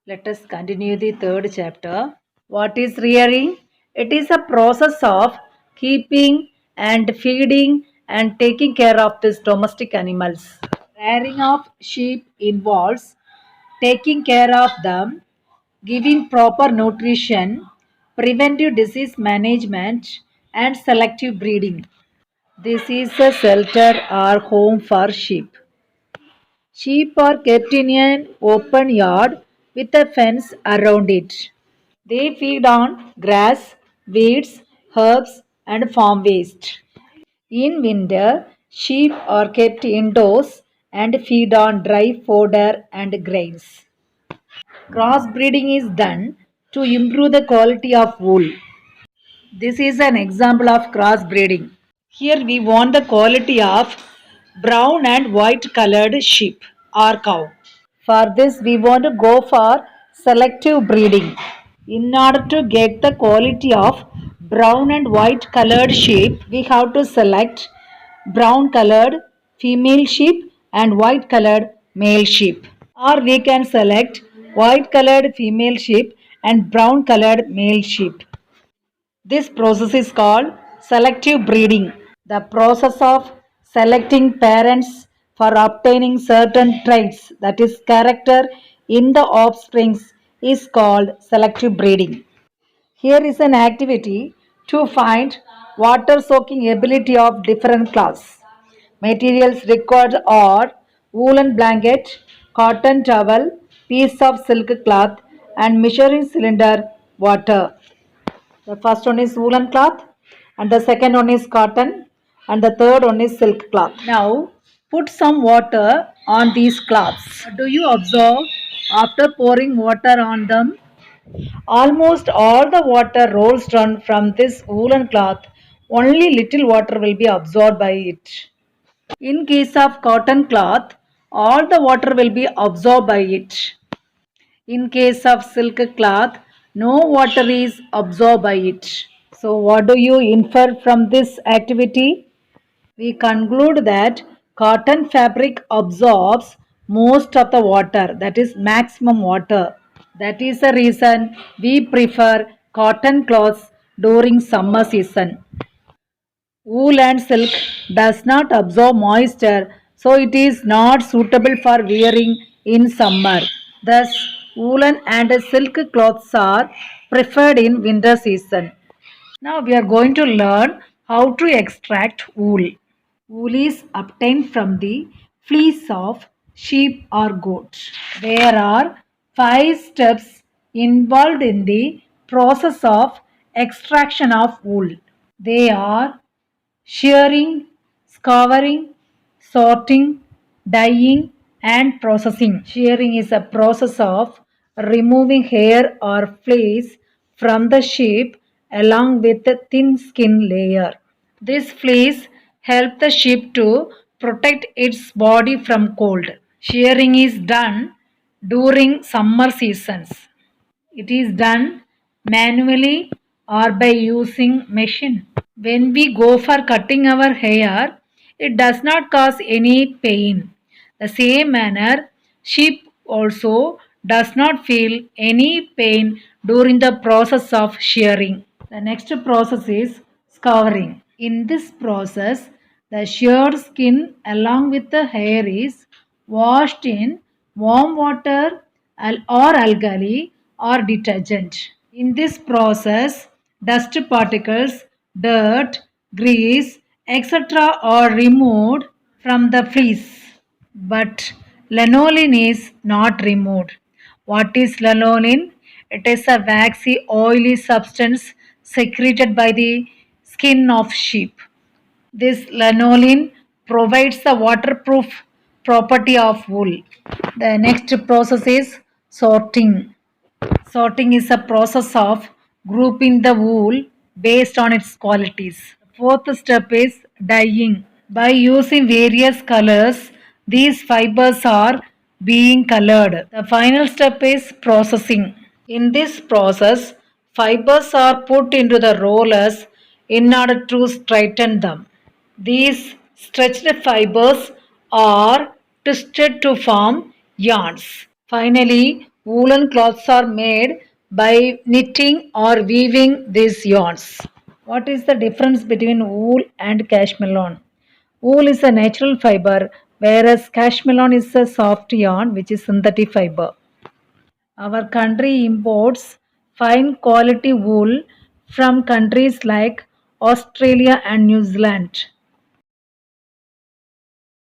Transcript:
Let us continue the third chapter. What is rearing? It is a process of keeping and feeding and taking care of these domestic animals. Rearing of sheep involves taking care of them, giving proper nutrition, preventive disease management, and selective breeding. This is a shelter or home for sheep. Sheep are kept in an open yard with a fence around it. They feed on grass, weeds, herbs, and farm waste. In winter, sheep are kept indoors and feed on dry fodder and grains. Crossbreeding is done to improve the quality of wool. This is an example of crossbreeding. Here we want the quality of brown and white colored sheep or cow. For this, we want to go for selective breeding. In order to get the quality of brown and white colored sheep, we have to select brown colored female sheep and white colored male sheep. Or we can select white colored female sheep and brown colored male sheep. This process is called selective breeding. The process of selecting parents for obtaining certain traits, that is, character, in the offsprings is called selective breeding. Here is an activity to find water soaking ability of different class. Materials required are woolen blanket, cotton towel, piece of silk cloth, and measuring cylinder water. The first one is woolen cloth, and the second one is cotton, and the third one is silk cloth. Now, put some water on these cloths. Do you observe after pouring water on them? Almost all the water rolls down from this woolen cloth. Only little water will be absorbed by it. In case of cotton cloth, all the water will be absorbed by it. In case of silk cloth, no water is absorbed by it. So, what do you infer from this activity? We conclude that cotton fabric absorbs most of the water, that is, maximum water. That is the reason we prefer cotton clothes during summer season. Wool and silk does not absorb moisture, so it is not suitable for wearing in summer. Thus, woolen and silk clothes are preferred in winter season. Now we are going to learn how to extract wool. Wool is obtained from the fleece of sheep or goat. There are 5 steps involved in the process of extraction of wool. They are shearing, scouring, sorting, dyeing, and processing. Shearing is a process of removing hair or fleece from the sheep along with the thin skin layer. This fleece helps the sheep to protect its body from cold. Shearing is done during summer seasons. It is done manually or by using machine. When we go for cutting our hair, it does not cause any pain. The same manner, sheep also does not feel any pain during the process of shearing. The next process is scouring. In this process, the sheared skin along with the hair is washed in warm water or alkali or detergent. In this process, dust particles, dirt, grease, etc. are removed from the fleece. But lanolin is not removed. What is lanolin? It is a waxy, oily substance secreted by the skin of sheep. This lanolin provides the waterproof property of wool. The next process is sorting. Sorting is a process of grouping the wool based on its qualities. Fourth step is dyeing. By using various colors, these fibers are being colored. The final step is processing. In this process, fibers are put into the rollers in order to straighten them. These stretched fibers are twisted to form yarns. Finally, Woolen cloths are made by knitting or weaving these yarns. What is the difference between wool and cashmere? Wool is a natural fiber, whereas cashmere is a soft yarn which is synthetic fiber. Our country imports fine quality wool from countries like Australia and New Zealand.